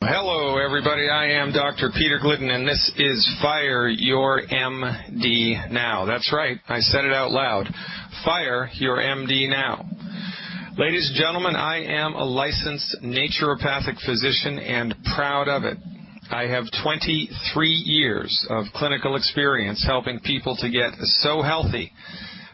Hello, everybody. I am Dr. Peter Glidden, and this is Fire Your MD Now. That's right. I said it out loud. Fire Your MD Now. Ladies and gentlemen, I am a licensed naturopathic physician and proud of it. I have 23 years of clinical experience helping people to get so healthy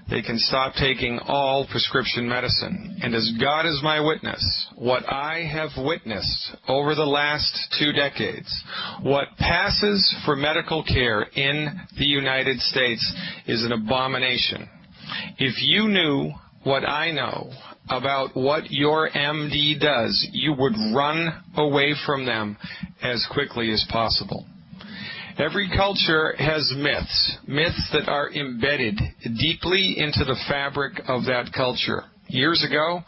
they can stop taking all prescription medicine. And as God is my witness, what I have witnessed over the last 2 decades, what passes for medical care in the United States is an abomination. If you knew what I know about what your MD does, you would run away from them as quickly as possible. Every culture has myths that are embedded deeply into the fabric of that culture. Years ago,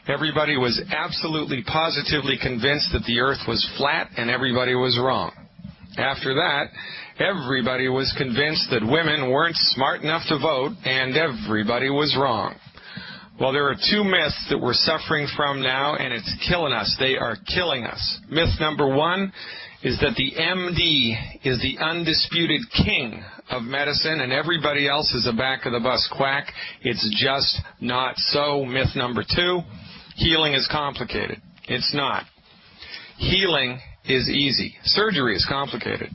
everybody was absolutely positively convinced that the earth was flat and everybody was wrong. After that, everybody was convinced that women weren't smart enough to vote and everybody was wrong. Well, there are 2 myths that we're suffering from now, and it's killing us. They are killing us. Myth number 1 is that the MD is the undisputed king of medicine and everybody else is a back-of-the-bus quack. It's just not so. Myth number 2, healing is complicated. It's not. Healing is easy. Surgery is complicated.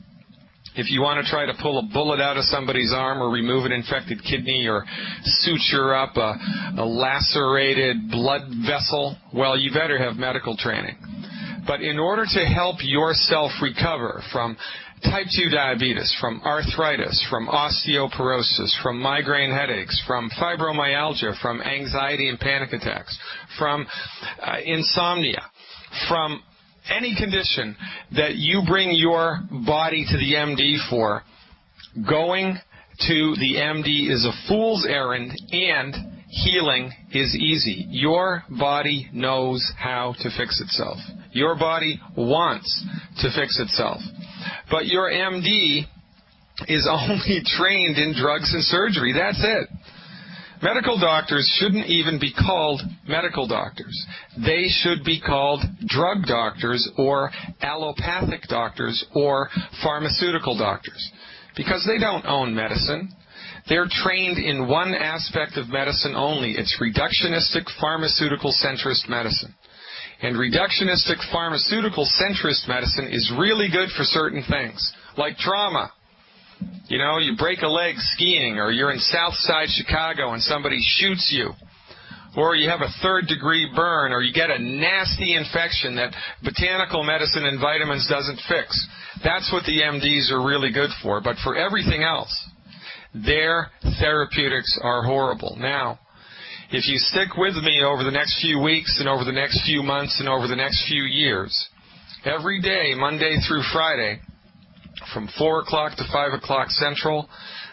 If you want to try to pull a bullet out of somebody's arm or remove an infected kidney or suture up a lacerated blood vessel, well, you better have medical training. But in order to help yourself recover from type 2 diabetes, from arthritis, from osteoporosis, from migraine headaches, from fibromyalgia, from anxiety and panic attacks, from insomnia, from any condition that you bring your body to the MD for, going to the MD is a fool's errand, and healing is easy. Your body knows how to fix itself. Your body wants to fix itself. But your MD is only trained in drugs and surgery. That's it. Medical doctors shouldn't even be called medical doctors. They should be called drug doctors or allopathic doctors or pharmaceutical doctors, because they don't own medicine. They're trained in one aspect of medicine only. It's reductionistic pharmaceutical centrist medicine. And reductionistic pharmaceutical centrist medicine is really good for certain things, like trauma. You know, you break a leg skiing, or you're in Southside Chicago and somebody shoots you, or you have a 3rd-degree burn, or you get a nasty infection that botanical medicine and vitamins doesn't fix. That's what the MDs are really good for. But for everything else, their therapeutics are horrible. Now, if you stick with me over the next few weeks and over the next few months and over the next few years, every day, Monday through Friday, from 4 o'clock to 5 o'clock Central,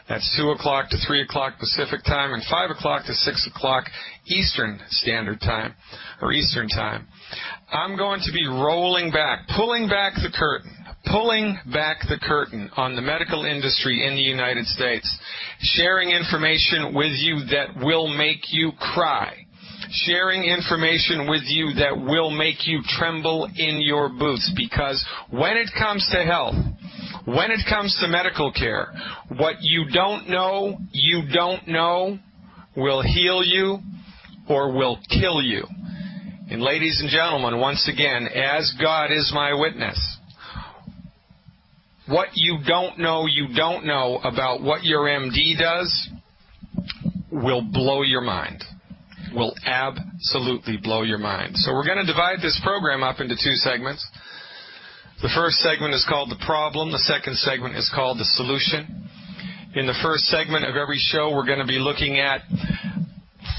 that's 2 o'clock to 3 o'clock Pacific Time, and 5 o'clock to 6 o'clock Eastern Standard Time, or Eastern Time, I'm going to be pulling back the curtain on the medical industry in the United States, sharing information with you that will make you cry, sharing information with you that will make you tremble in your boots, because when it comes to health, when it comes to medical care, what you don't know will heal you or will kill you. And ladies and gentlemen, once again, as God is my witness, what you don't know about what your MD does will blow your mind. Will absolutely blow your mind. So we're going to divide this program up into 2 segments. The first segment is called the problem. The second segment is called the solution. In the first segment of every show, we're going to be looking at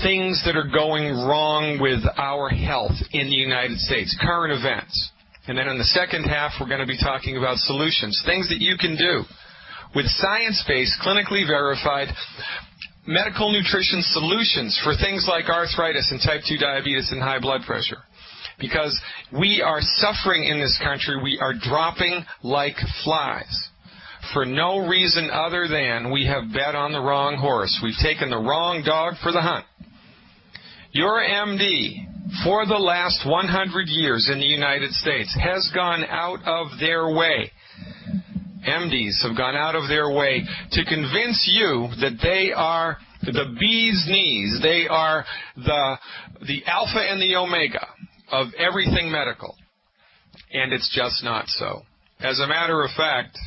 things that are going wrong with our health in the United States, current events. And then in the second half, we're going to be talking about solutions, things that you can do with science-based, clinically verified medical nutrition solutions for things like arthritis and type 2 diabetes and high blood pressure. Because we are suffering in this country. We are dropping like flies for no reason other than we have bet on the wrong horse. We've taken the wrong dog for the hunt. Your MD for the last 100 years in the United States has gone out of their way, MDs have gone out of their way to convince you that they are the bee's knees, they are the alpha and the omega of everything medical. And it's just not so. As a matter of fact,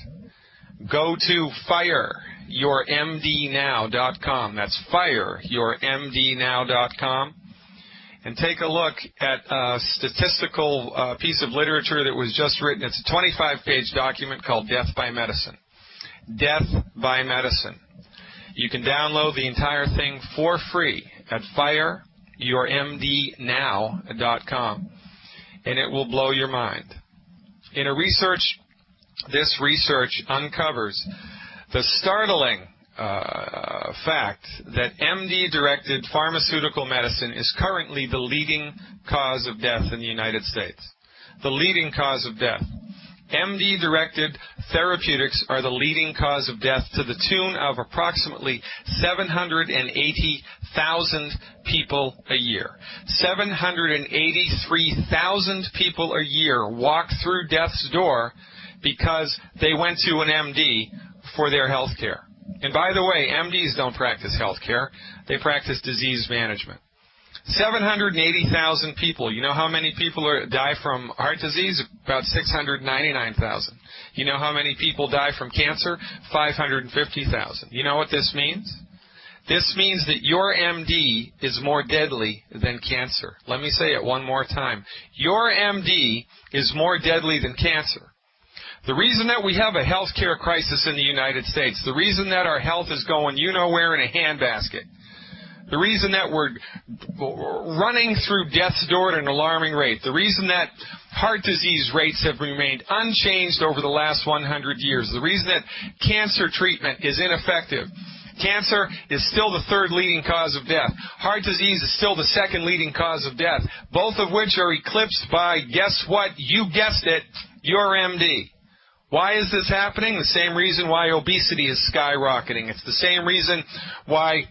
go to fireyourmdnow.com. That's fireyourmdnow.com. And take a look at a statistical piece of literature that was just written. It's a 25-page document called Death by Medicine. Death by Medicine. You can download the entire thing for free at fireyourmdnow.com, and it will blow your mind. In a research, this research uncovers the startling fact that MD-directed pharmaceutical medicine is currently the leading cause of death in the United States. The leading cause of death. MD-directed therapeutics are the leading cause of death to the tune of approximately 780,000 people a year. 783,000 people a year walk through death's door because they went to an MD for their health care. And by the way, MDs don't practice health care. They practice disease management. 780,000 people. You know how many people die from heart disease? About 699,000. You know how many people die from cancer? 550,000. You know what this means? This means that your MD is more deadly than cancer. Let me say it one more time. Your MD is more deadly than cancer. The reason that we have a health care crisis in the United States, the reason that our health is going you-know-where in a handbasket, the reason that we're running through death's door at an alarming rate, the reason that heart disease rates have remained unchanged over the last 100 years, the reason that cancer treatment is ineffective. Cancer is still the third leading cause of death. Heart disease is still the second leading cause of death, both of which are eclipsed by, guess what, you guessed it, your MD. Why is this happening? The same reason why obesity is skyrocketing. It's the same reason why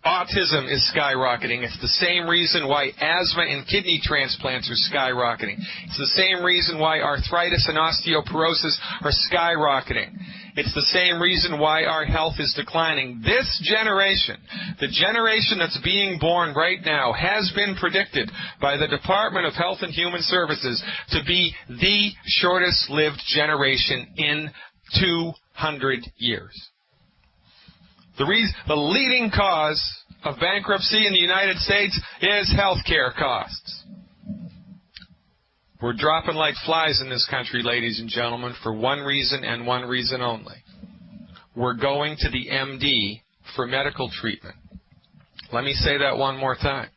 autism is skyrocketing. It's the same reason why asthma and kidney transplants are skyrocketing. It's the same reason why arthritis and osteoporosis are skyrocketing. It's the same reason why our health is declining. This generation, the generation that's being born right now, has been predicted by the Department of Health and Human Services to be the shortest-lived generation in 200 years. The leading cause of bankruptcy in the United States is health care costs. We're dropping like flies in this country, ladies and gentlemen, for one reason and one reason only. We're going to the MD for medical treatment. Let me say that one more time.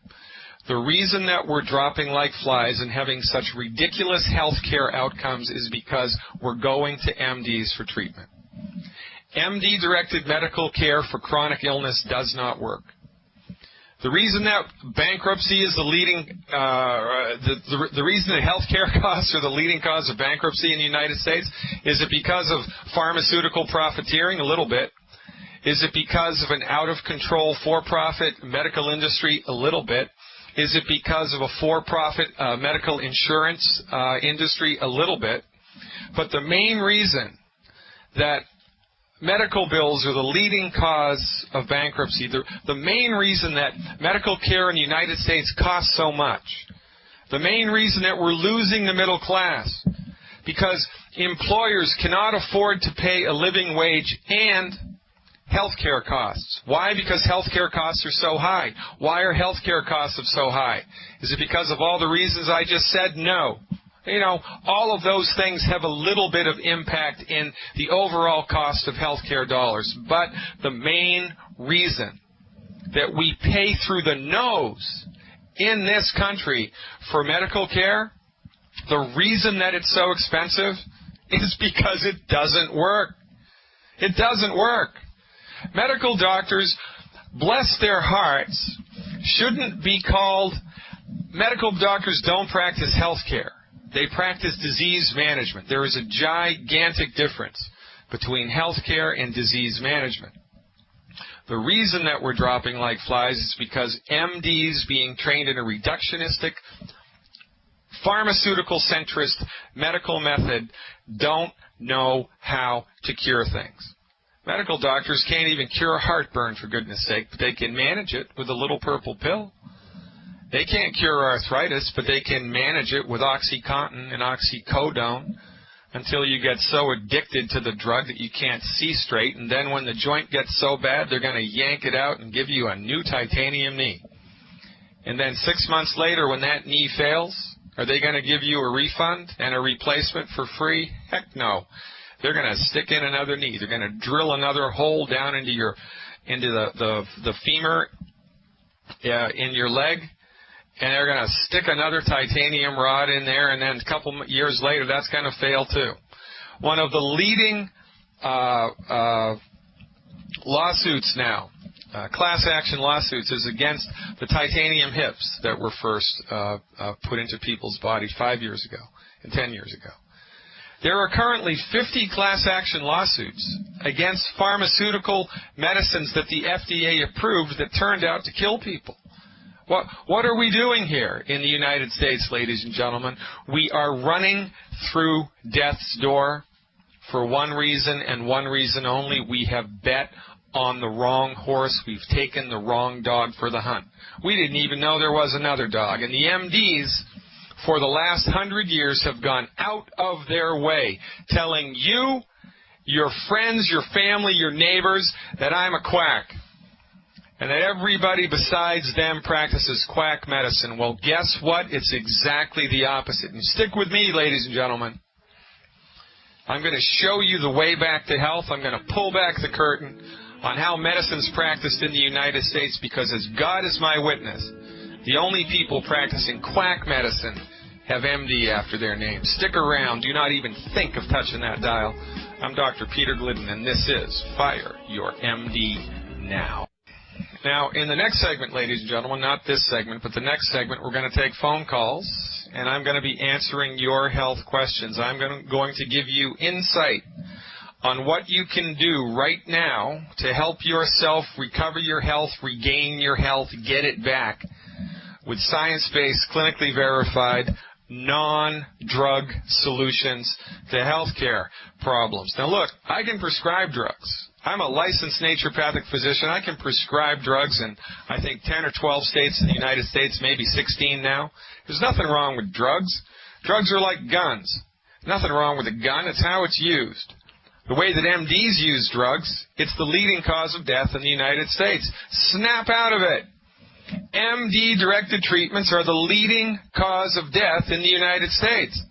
The reason that we're dropping like flies and having such ridiculous health care outcomes is because we're going to MDs for treatment. MD-directed medical care for chronic illness does not work. The reason that bankruptcy is the leading, the reason that health care costs are the leading cause of bankruptcy in the United States, is it because of pharmaceutical profiteering? A little bit. Is it because of an out-of-control for-profit medical industry? A little bit. Is it because of a for-profit medical insurance industry? A little bit. But the main reason that medical bills are the leading cause of bankruptcy, the main reason that medical care in the United States costs so much, the main reason that we're losing the middle class, because employers cannot afford to pay a living wage and health care costs. Why? Because health care costs are so high. Why are health care costs so high? Is it because of all the reasons I just said? No. You know, all of those things have a little bit of impact in the overall cost of health care dollars. But the main reason that we pay through the nose in this country for medical care, the reason that it's so expensive is because it doesn't work. It doesn't work. Medical doctors, bless their hearts, shouldn't be called, medical doctors don't practice health care. They practice disease management. There is a gigantic difference between health care and disease management. The reason that we're dropping like flies is because MDs being trained in a reductionistic, pharmaceutical-centrist medical method don't know how to cure things. Medical doctors can't even cure heartburn, for goodness sake, but they can manage it with a little purple pill. They can't cure arthritis, but they can manage it with OxyContin and oxycodone until you get so addicted to the drug that you can't see straight, and then when the joint gets so bad, they're going to yank it out and give you a new titanium knee. And then 6 months later, when that knee fails, are they going to give you a refund and a replacement for free? Heck no. They're going to stick in another knee. They're going to drill another hole down into the femur in your leg, and they're going to stick another titanium rod in there, and then a couple years later, that's going to fail too. One of the leading lawsuits now, class action lawsuits, is against the titanium hips that were first put into people's bodies 5 years ago and 10 years ago. There are currently 50 class action lawsuits against pharmaceutical medicines that the FDA approved that turned out to kill people. What are we doing here in the United States, ladies and gentlemen? We are running through death's door for one reason and one reason only. We have bet on the wrong horse. We've taken the wrong dog for the hunt. We didn't even know there was another dog. And the MDs, for the last 100 years, have gone out of their way telling you, your friends, your family, your neighbors, that I'm a quack, and that everybody besides them practices quack medicine. Well, guess what? It's exactly the opposite. And stick with me, ladies and gentlemen. I'm going to show you the way back to health. I'm going to pull back the curtain on how medicine's practiced in the United States, because as God is my witness, the only people practicing quack medicine have MD after their name. Stick around. Do not even think of touching that dial. I'm Dr. Peter Glidden, and this is Fire Your MD Now. Now, in the next segment, ladies and gentlemen, not this segment, but the next segment, we're going to take phone calls, and I'm going to be answering your health questions. I'm going to give you insight on what you can do right now to help yourself recover your health, regain your health, get it back with science-based, clinically verified, non-drug solutions to healthcare problems. Now, look, I can prescribe drugs. I'm a licensed naturopathic physician. I can prescribe drugs in, I think, 10 or 12 states in the United States, maybe 16 now. There's nothing wrong with drugs. Drugs are like guns. Nothing wrong with a gun. It's how it's used. The way that MDs use drugs, it's the leading cause of death in the United States. Snap out of it. MD-directed treatments are the leading cause of death in the United States.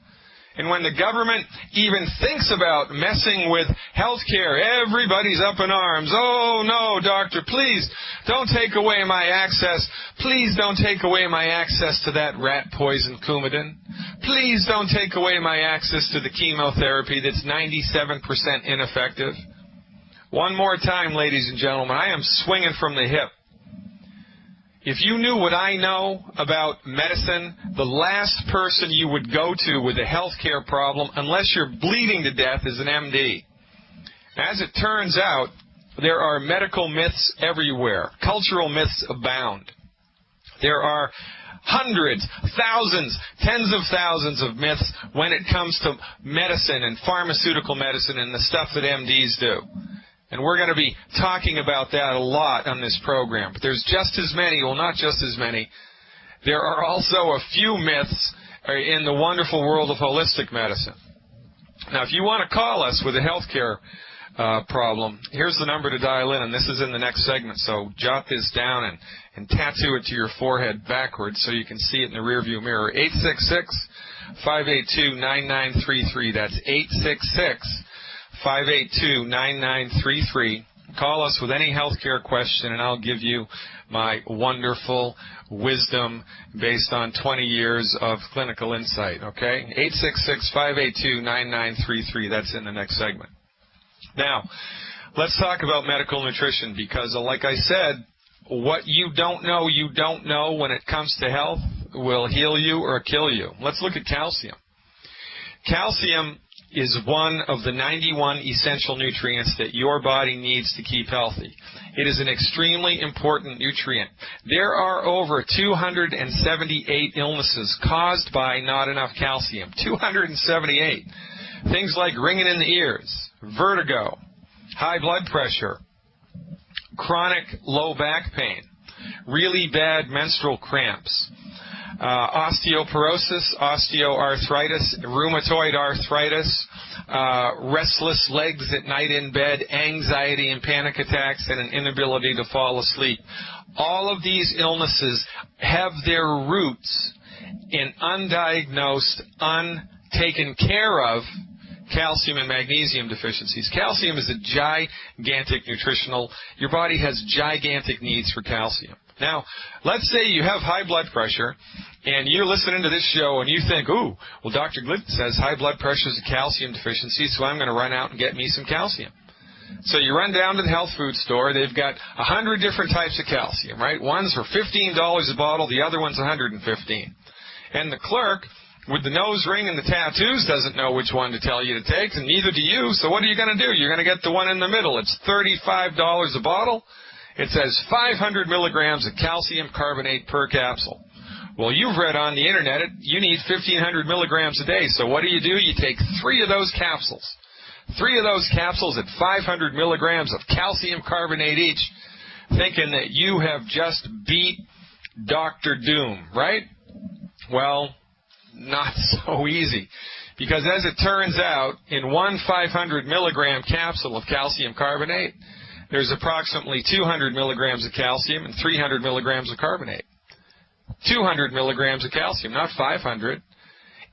And when the government even thinks about messing with health care, everybody's up in arms. Oh, no, doctor, please don't take away my access. Please don't take away my access to that rat poison Coumadin. Please don't take away my access to the chemotherapy that's 97% ineffective. One more time, ladies and gentlemen, I am swinging from the hip. If you knew what I know about medicine, the last person you would go to with a health care problem, unless you're bleeding to death, is an MD. As it turns out, there are medical myths everywhere. Cultural myths abound. There are hundreds, thousands, tens of thousands of myths when it comes to medicine and pharmaceutical medicine and the stuff that MDs do. And we're going to be talking about that a lot on this program. But there's just as many, well, not just as many. There are also a few myths in the wonderful world of holistic medicine. Now, if you want to call us with a health care problem, here's the number to dial in, and this is in the next segment. So jot this down and tattoo it to your forehead backwards so you can see it in the rearview mirror. 866-582-9933. That's 866-582-9933. Call us with any healthcare question, and I'll give you my wonderful wisdom based on 20 years of clinical insight, okay? 866-582-9933. That's in the next segment. Now, let's talk about medical nutrition, because like I said, what you don't know when it comes to health will heal you or kill you. Let's look at calcium. Calcium is one of the 91 essential nutrients that your body needs to keep healthy. It is an extremely important nutrient. There are over 278 illnesses caused by not enough calcium. 278. Things like ringing in the ears, vertigo, high blood pressure, chronic low back pain, really bad menstrual cramps, osteoporosis, osteoarthritis, rheumatoid arthritis, restless legs at night in bed, anxiety and panic attacks, and an inability to fall asleep. All of these illnesses have their roots in undiagnosed, untaken care of calcium and magnesium deficiencies. Calcium is a gigantic your body has gigantic needs for calcium. Now, let's say you have high blood pressure, and you're listening to this show, and you think, ooh, well, Dr. Glidden says high blood pressure is a calcium deficiency, so I'm going to run out and get me some calcium. So you run down to the health food store. They've got 100 different types of calcium, right? One's for $15 a bottle. The other one's $115. And the clerk with the nose ring and the tattoos doesn't know which one to tell you to take, and neither do you. So what are you going to do? You're going to get the one in the middle. It's $35 a bottle. It says 500 milligrams of calcium carbonate per capsule. Well, you've read on the internet you need 1,500 milligrams a day. So what do? You take 3 of those capsules. 3 of those capsules at 500 milligrams of calcium carbonate each, thinking that you have just beat Dr. Doom, right? Well, not so easy. Because as it turns out, in one 500 milligram capsule of calcium carbonate, there's approximately 200 milligrams of calcium and 300 milligrams of carbonate. 200 milligrams of calcium, not 500.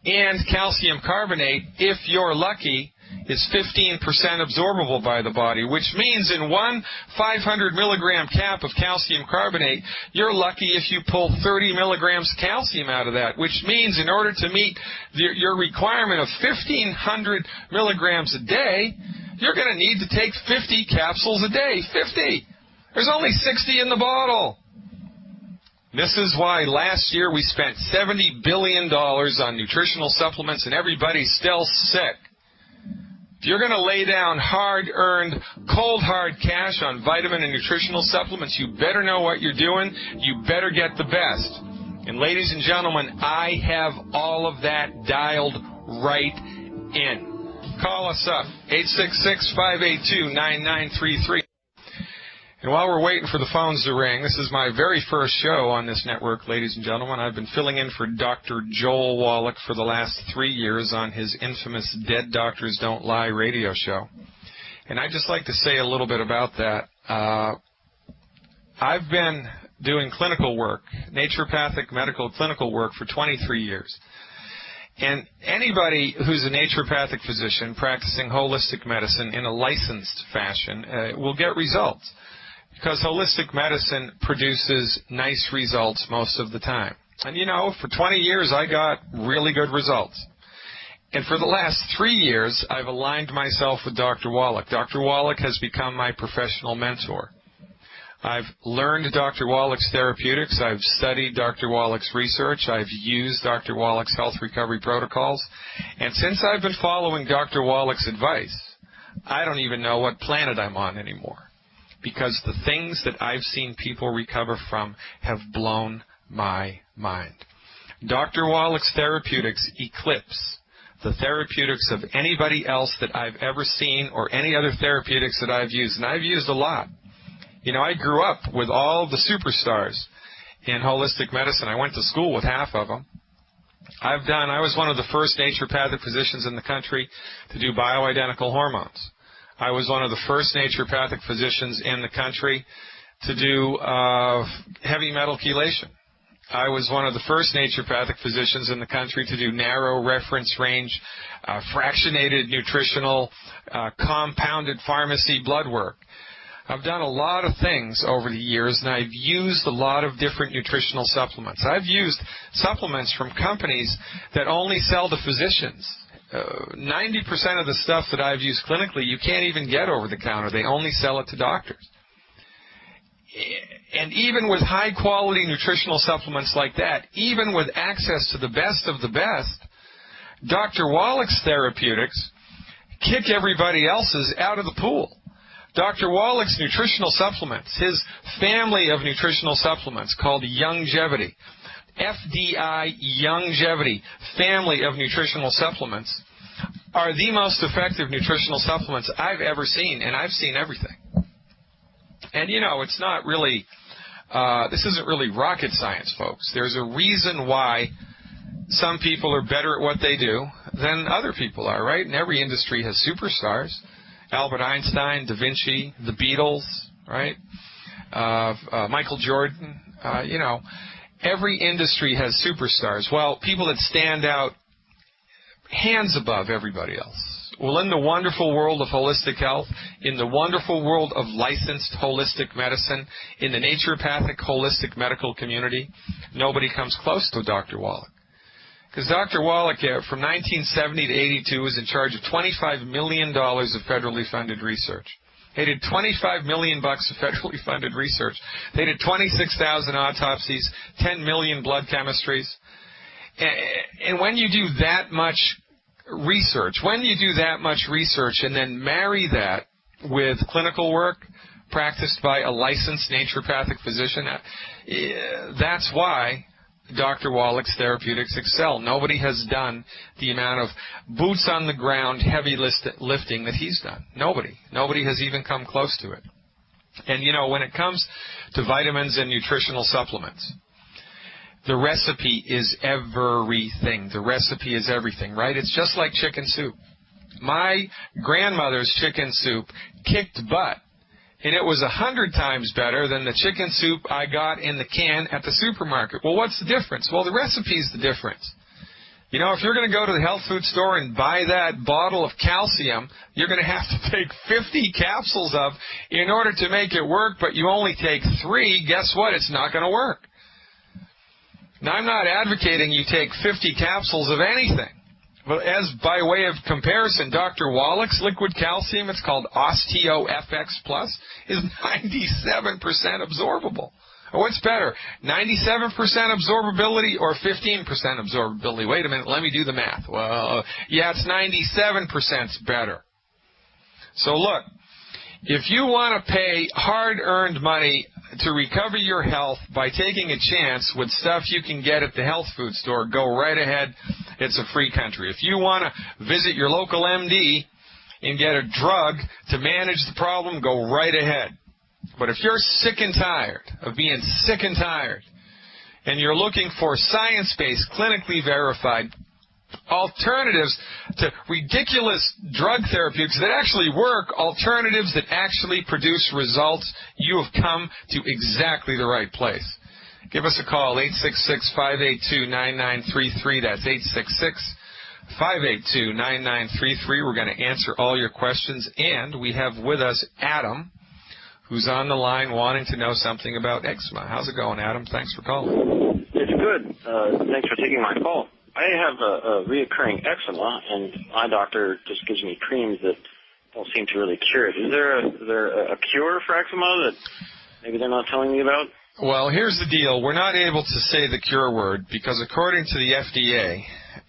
And calcium carbonate, if you're lucky, is 15% absorbable by the body, which means in one 500 milligram cap of calcium carbonate, you're lucky if you pull 30 milligrams of calcium out of that, which means in order to meet your requirement of 1,500 milligrams a day, you're going to need to take 50 capsules a day. 50! There's only 60 in the bottle. This is why last year we spent $70 billion on nutritional supplements and everybody's still sick. If you're going to lay down hard-earned, cold hard cash on vitamin and nutritional supplements, you better know what you're doing. You better get the best. And ladies and gentlemen, I have all of that dialed right in. Call us up, 866-582-9933. And while we're waiting for the phones to ring, this is my very first show on this network, ladies and gentlemen. I've been filling in for Dr. Joel Wallach for the last 3 years on his infamous Dead Doctors Don't Lie radio show. And I'd just like to say a little bit about that. I've been doing clinical work, naturopathic medical clinical work for 23 years. And anybody who's a naturopathic physician practicing holistic medicine in a licensed fashion will get results. Because holistic medicine produces nice results most of the time. And you know, for 20 years I got really good results. And for the last 3 years, I've aligned myself with Dr. Wallach. Dr. Wallach has become my professional mentor. I've learned Dr. Wallach's therapeutics. I've studied Dr. Wallach's research. I've used Dr. Wallach's health recovery protocols. And since I've been following Dr. Wallach's advice, I don't even know what planet I'm on anymore. Because the things that I've seen people recover from have blown my mind. Dr. Wallach's therapeutics eclipse the therapeutics of anybody else that I've ever seen or any other therapeutics that I've used. And I've used a lot. You know, I grew up with all the superstars in holistic medicine. I went to school with half of them. I was one of the first naturopathic physicians in the country to do bioidentical hormones. I was one of the first naturopathic physicians in the country to do heavy metal chelation. I was one of the first naturopathic physicians in the country to do narrow reference range, fractionated nutritional, compounded pharmacy blood work. I've done a lot of things over the years, and I've used a lot of different nutritional supplements. I've used supplements from companies that only sell to physicians. 90% of the stuff that I've used clinically, you can't even get over the counter. They only sell it to doctors. And even with high-quality nutritional supplements like that, even with access to the best of the best, Dr. Wallach's therapeutics kick everybody else's out of the pool. Dr. Wallach's nutritional supplements, his family of nutritional supplements called Youngevity, FDI Youngevity, family of nutritional supplements, are the most effective nutritional supplements I've ever seen, and I've seen everything. And, you know, it's not really, this isn't really rocket science, folks. There's a reason why some people are better at what they do than other people are, right? And every industry has superstars. Albert Einstein, Da Vinci, the Beatles, right? Michael Jordan, you know, every industry has superstars. Well, people that stand out hands above everybody else. Well, in the wonderful world of holistic health, in the wonderful world of licensed holistic medicine, in the naturopathic holistic medical community, nobody comes close to Dr. Wallach. Because Dr. Wallach, from 1970 to 82, was in charge of $25 million of federally funded research. They did $25 million of federally funded research. They did 26,000 autopsies, 10 million blood chemistries. And when you do that much research, and then marry that with clinical work practiced by a licensed naturopathic physician, that's why Dr. Wallach's therapeutics excel. Nobody has done the amount of boots on the ground, heavy lifting that he's done. Nobody. Nobody has even come close to it. And, you know, when it comes to vitamins and nutritional supplements, the recipe is everything. The recipe is everything, right? It's just like chicken soup. My grandmother's chicken soup kicked butt, and it was 100 times better than the chicken soup I got in the can at the supermarket. Well, what's the difference? Well, the recipe's the difference. You know, if you're going to go to the health food store and buy that bottle of calcium, you're going to have to take 50 capsules of in order to make it work, but you only take 3. Guess what? It's not going to work. Now, I'm not advocating you take 50 capsules of anything. But as by way of comparison, Dr. Wallach's liquid calcium, it's called OsteoFX Plus, is 97% absorbable. Or what's better, 97% absorbability or 15% absorbability? Wait a minute, let me do the math. Well, yeah, it's 97% better. So look, if you want to pay hard-earned money to recover your health by taking a chance with stuff you can get at the health food store, go right ahead. It's a free country. If you want to visit your local MD and get a drug to manage the problem, go right ahead. But if you're sick and tired of being sick and tired, and you're looking for science-based, clinically verified alternatives to ridiculous drug therapeutics that actually work, alternatives that actually produce results, you have come to exactly the right place. Give us a call, 866-582-9933. That's 866-582-9933. We're going to answer all your questions. And we have with us Adam, who's on the line wanting to know something about eczema. How's it going, Adam? Thanks for calling. It's good. Thanks for taking my call. I have a reoccurring eczema, and my doctor just gives me creams that don't seem to really cure it. Is there a cure for eczema that maybe they're not telling me about? Well, here's the deal. We're not able to say the cure word because according to the FDA,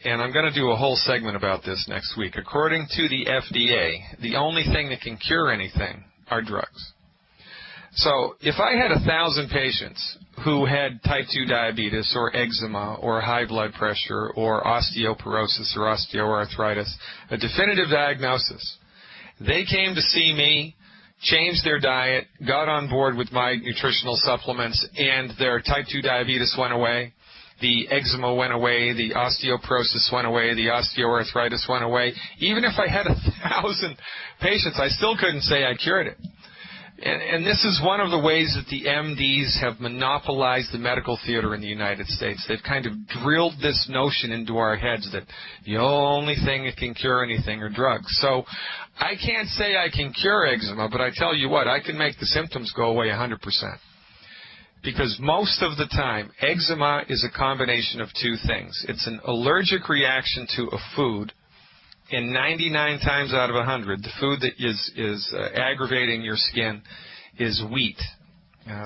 and I'm going to do a whole segment about this next week, according to the FDA, the only thing that can cure anything are drugs. So if I had 1,000 patients who had type 2 diabetes or eczema or high blood pressure or osteoporosis or osteoarthritis, a definitive diagnosis, they came to see me, changed their diet, got on board with my nutritional supplements, and their type 2 diabetes went away, the eczema went away, the osteoporosis went away, the osteoarthritis went away. Even if I had 1,000 patients, I still couldn't say I cured it. And this is one of the ways that the MDs have monopolized the medical theater in the United States. They've kind of drilled this notion into our heads that the only thing that can cure anything are drugs. So I can't say I can cure eczema, but I tell you what, I can make the symptoms go away 100%. Because most of the time, eczema is a combination of two things. It's an allergic reaction to a food. And 99 times out of 100, the food that is aggravating your skin is wheat.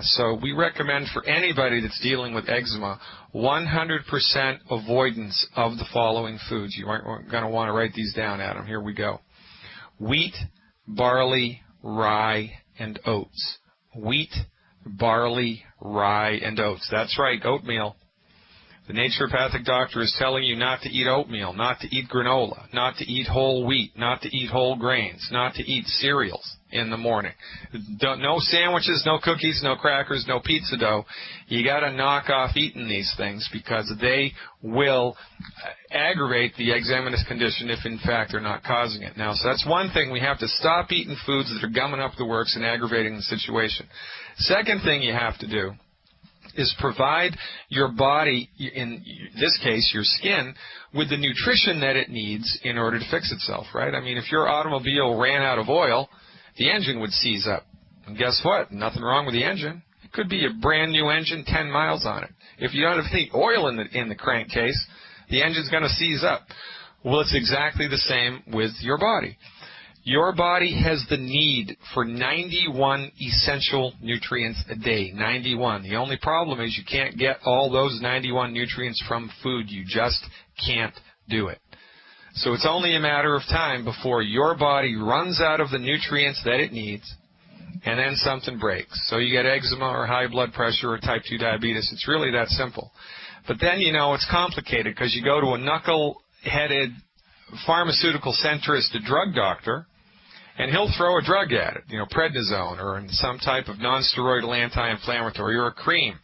So we recommend for anybody that's dealing with eczema, 100% avoidance of the following foods. You aren't going to want to write these down, Adam. Here we go. Wheat, barley, rye, and oats. Wheat, barley, rye, and oats. That's right, oatmeal. The naturopathic doctor is telling you not to eat oatmeal, not to eat granola, not to eat whole wheat, not to eat whole grains, not to eat cereals in the morning. No sandwiches, no cookies, no crackers, no pizza dough. You got to knock off eating these things because they will aggravate the eczematous condition if in fact they're not causing it. Now, so that's one thing. We have to stop eating foods that are gumming up the works and aggravating the situation. Second thing you have to do is provide your body, in this case your skin, with the nutrition that it needs in order to fix itself, right? I mean, if your automobile ran out of oil, the engine would seize up. And guess what? Nothing wrong with the engine. It could be a brand new engine, 10 miles on it. If you don't have any oil in the crankcase, the engine's going to seize up. Well, it's exactly the same with your body. Your body has the need for 91 essential nutrients a day. 91. The only problem is you can't get all those 91 nutrients from food. You just can't do it. So it's only a matter of time before your body runs out of the nutrients that it needs, and then something breaks. So you get eczema or high blood pressure or type 2 diabetes. It's really that simple. But then, you know, it's complicated because you go to a knuckle-headed pharmaceutical centrist, a drug doctor, and he'll throw a drug at it, you know, prednisone or some type of non-steroidal anti-inflammatory or a cream.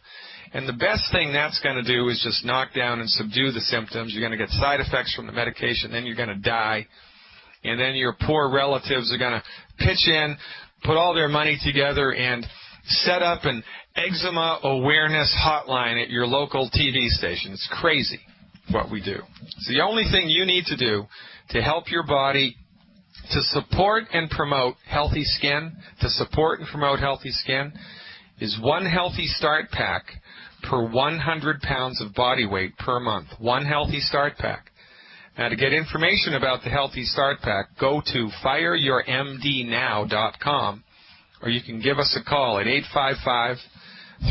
And the best thing that's going to do is just knock down and subdue the symptoms. You're going to get side effects from the medication, then you're going to die. And then your poor relatives are going to pitch in, put all their money together, and set up an eczema awareness hotline at your local TV station. It's crazy what we do. So the only thing you need to do to help your body to support and promote healthy skin, is one Healthy Start Pack per 100 pounds of body weight per month. One Healthy Start Pack. Now, to get information about the Healthy Start Pack, go to fireyourmdnow.com, or you can give us a call at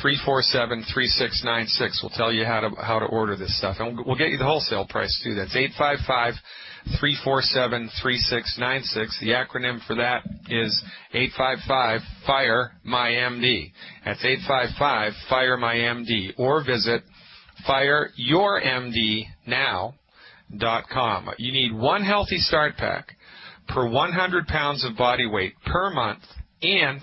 855-347-3696. We'll tell you how to order this stuff, and we'll get you the wholesale price too. That's 855-347-3696. The acronym for that is 855-FIRE-MY-MD. That's 855-FIRE-MY-MD. Or visit fireyourmdnow.com. You need one Healthy Start Pack per 100 pounds of body weight per month, and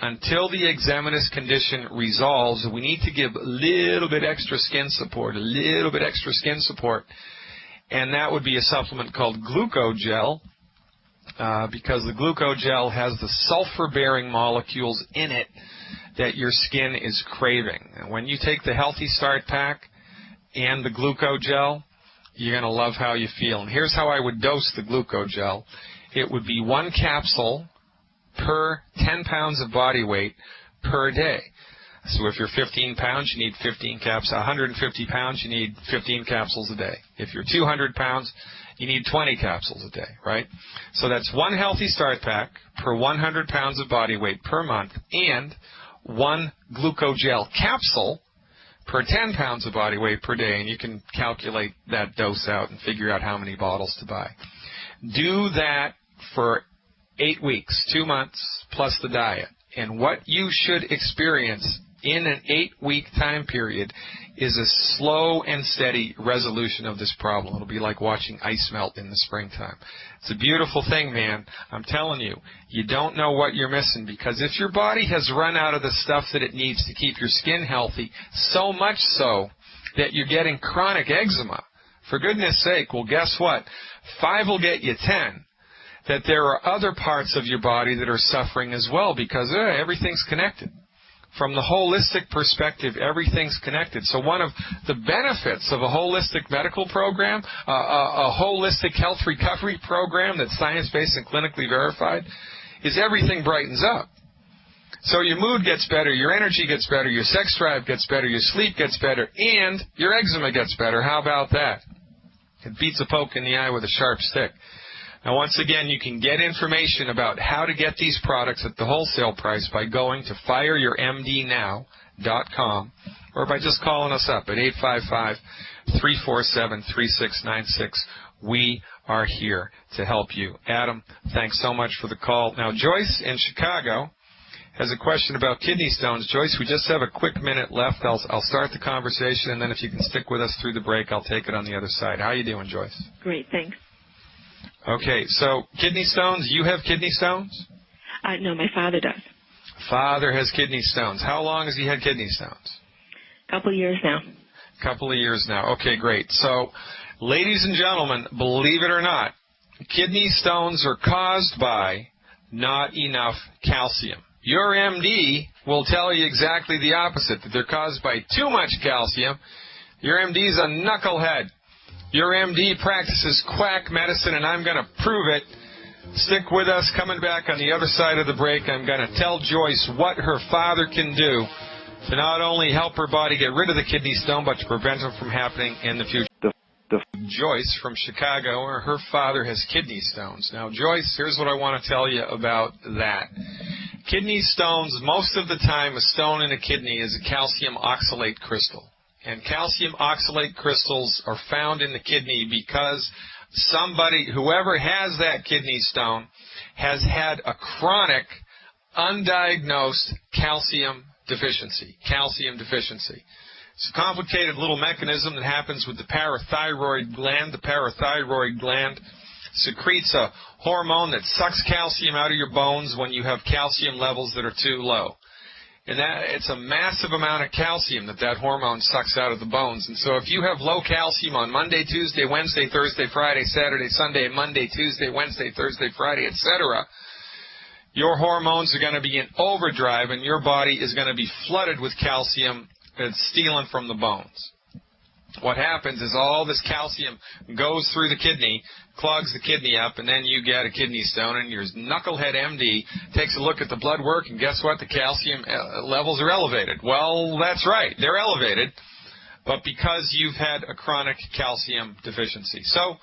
until the eczematous condition resolves, we need to give a little bit extra skin support, and that would be a supplement called Glucogel, because the Glucogel has the sulfur-bearing molecules in it that your skin is craving. And when you take the Healthy Start Pack and the Glucogel, you're going to love how you feel. And here's how I would dose the Glucogel. It would be one capsule per 10 pounds of body weight per day. So if you're 15 pounds, you need 15 capsules. 150 pounds, you need 15 capsules a day. If you're 200 pounds, you need 20 capsules a day, right? So that's one Healthy Start Pack per 100 pounds of body weight per month, and one Glucogel capsule per 10 pounds of body weight per day. And you can calculate that dose out and figure out how many bottles to buy. Do that for 8 weeks, 2 months, plus the diet. And what you should experience in an 8-week time period is a slow and steady resolution of this problem. It'll be like watching ice melt in the springtime. It's a beautiful thing, man. I'm telling you, you don't know what you're missing, because if your body has run out of the stuff that it needs to keep your skin healthy, so much so that you're getting chronic eczema, for goodness sake, well, guess what? 5 will get you 10. That there are other parts of your body that are suffering as well, because everything's connected. From the holistic perspective, everything's connected. So one of the benefits of a holistic medical program, a holistic health recovery program that's science-based and clinically verified, is everything brightens up. So your mood gets better, your energy gets better, your sex drive gets better, your sleep gets better, and your eczema gets better. How about that? It beats a poke in the eye with a sharp stick. Now, once again, you can get information about how to get these products at the wholesale price by going to fireyourmdnow.com, or by just calling us up at 855-347-3696. We are here to help you. Adam, thanks so much for the call. Now, Joyce in Chicago has a question about kidney stones. Joyce, we just have a quick minute left. I'll start the conversation, and then if you can stick with us through the break, I'll take it on the other side. How are you doing, Joyce? Great, thanks. Okay, so kidney stones, you have kidney stones? No, my father does. Father has kidney stones. How long has he had kidney stones? Couple of years now. Couple of years now. Okay, great. So, ladies and gentlemen, believe it or not, kidney stones are caused by not enough calcium. Your MD will tell you exactly the opposite, that they're caused by too much calcium. Your MD's a knucklehead. Your MD practices quack medicine, and I'm going to prove it. Stick with us. Coming back on the other side of the break, I'm going to tell Joyce what her father can do to not only help her body get rid of the kidney stone, but to prevent them from happening in the future. Joyce from Chicago, her father has kidney stones. Now, Joyce, here's what I want to tell you about that. Kidney stones, most of the time, a stone in a kidney is a calcium oxalate crystal. And calcium oxalate crystals are found in the kidney because whoever has that kidney stone, has had a chronic, undiagnosed calcium deficiency. It's a complicated little mechanism that happens with the parathyroid gland. The parathyroid gland secretes a hormone that sucks calcium out of your bones when you have calcium levels that are too low. And it's a massive amount of calcium that hormone sucks out of the bones. And so if you have low calcium on Monday, Tuesday, Wednesday, Thursday, Friday, Saturday, Sunday, Monday, Tuesday, Wednesday, Thursday, Friday, etc., your hormones are going to be in overdrive, and your body is going to be flooded with calcium that's stealing from the bones. What happens is all this calcium goes through the kidney, clogs the kidney up, and then you get a kidney stone, and your knucklehead MD takes a look at the blood work, and guess what? The calcium levels are elevated. Well, that's right. They're elevated, but because you've had a chronic calcium deficiency. So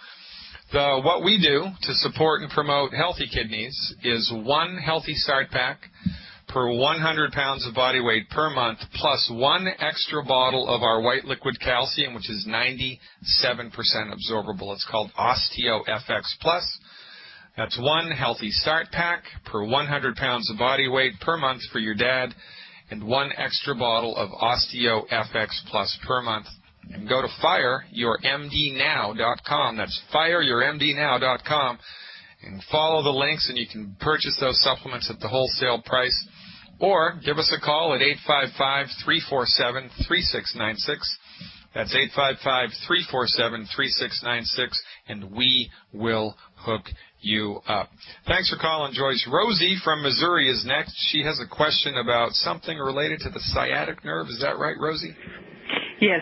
what we do to support and promote healthy kidneys is one Healthy Start Pack per 100 pounds of body weight per month, plus one extra bottle of our white liquid calcium, which is 97% absorbable. It's called OsteoFX Plus. That's one Healthy Start Pack per 100 pounds of body weight per month for your dad, and one extra bottle of OsteoFX Plus per month. And go to fireyourmdnow.com. That's fireyourmdnow.com. And follow the links, and you can purchase those supplements at the wholesale price. Or give us a call at 855-347-3696. That's 855-347-3696, and we will hook you up. Thanks for calling, Joyce. Rosie from Missouri is next. She has a question about something related to the sciatic nerve. Is that right, Rosie? Yes.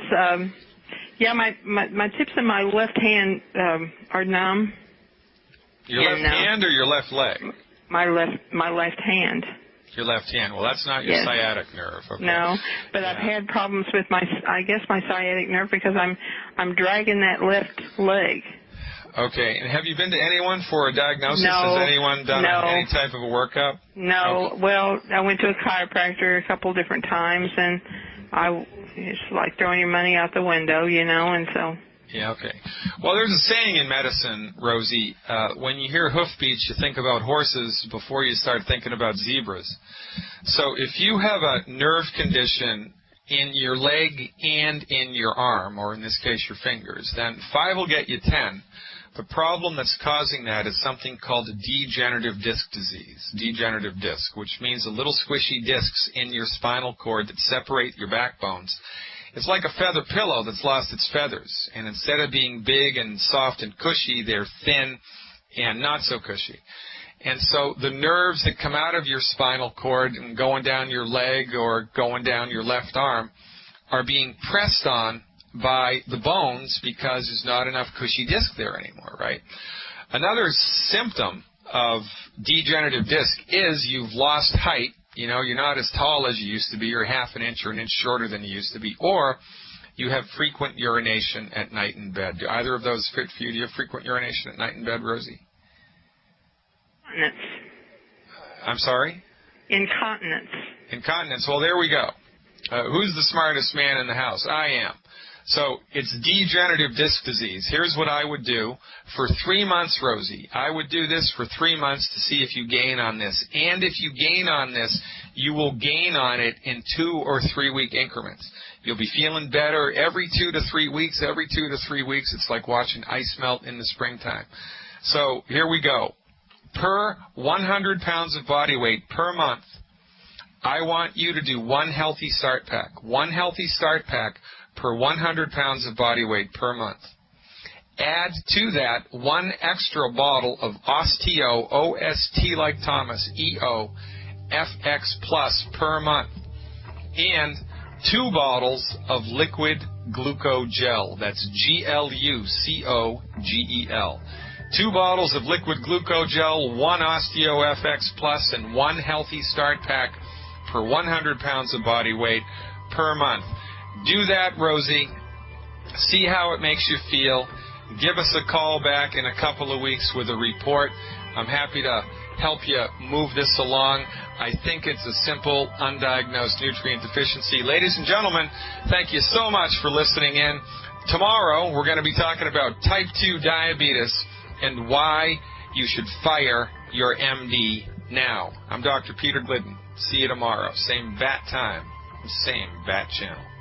My tips in my left hand are numb. Your left hand or your left leg? My left hand. Your left hand. Well, that's not your sciatic nerve. Okay. No, but I've had problems with my sciatic nerve because I'm dragging that left leg. Okay. And have you been to anyone for a diagnosis? No. Has anyone done any type of a workup? No. Okay. Well, I went to a chiropractor a couple different times, and it's like throwing your money out the window, and so. Yeah, okay. Well, there's a saying in medicine, Rosie, when you hear hoofbeats, you think about horses before you start thinking about zebras. So if you have a nerve condition in your leg and in your arm, or in this case your fingers, then 5 will get you 10. The problem that's causing that is something called degenerative disc disease, degenerative disc, which means the little squishy discs in your spinal cord that separate your backbones. It's like a feather pillow that's lost its feathers, and instead of being big and soft and cushy, they're thin and not so cushy. And so the nerves that come out of your spinal cord and going down your leg or going down your left arm are being pressed on by the bones because there's not enough cushy disc there anymore, right? Another symptom of degenerative disc is you've lost height. You're not as tall as you used to be. You're half an inch or an inch shorter than you used to be. Or you have frequent urination at night in bed. Do either of those fit for you? Do you have frequent urination at night in bed, Rosie? Incontinence. I'm sorry? Incontinence. Incontinence. Well, there we go. Who's the smartest man in the house? I am. So it's degenerative disc disease. Here's what I would do for 3 months, Rosie. I would do this for 3 months to see if you gain on this. And if you gain on this, you will gain on it in 2 or 3 week increments. You'll be feeling better every 2 to 3 weeks. Every 2 to 3 weeks, it's like watching ice melt in the springtime. So here we go. Per 100 pounds of body weight per month, I want you to do 1 healthy start pack. 1 healthy start pack per 100 pounds of body weight per month. Add to that 1 extra bottle of Osteo, O-S-T like Thomas, E-O, FX Plus per month. And 2 bottles of liquid glucogel. That's G-L-U-C-O-G-E-L. 2 bottles of liquid glucogel, 1 Osteo FX Plus, and 1 healthy start pack per 100 pounds of body weight per month. Do that, Rosie. See how it makes you feel. Give us a call back in a couple of weeks with a report. I'm happy to help you move this along. I think it's a simple, undiagnosed nutrient deficiency. Ladies and gentlemen, thank you so much for listening in. Tomorrow, we're going to be talking about type 2 diabetes and why you should fire your MD now. I'm Dr. Peter Glidden. See you tomorrow. Same bat time, same bat channel.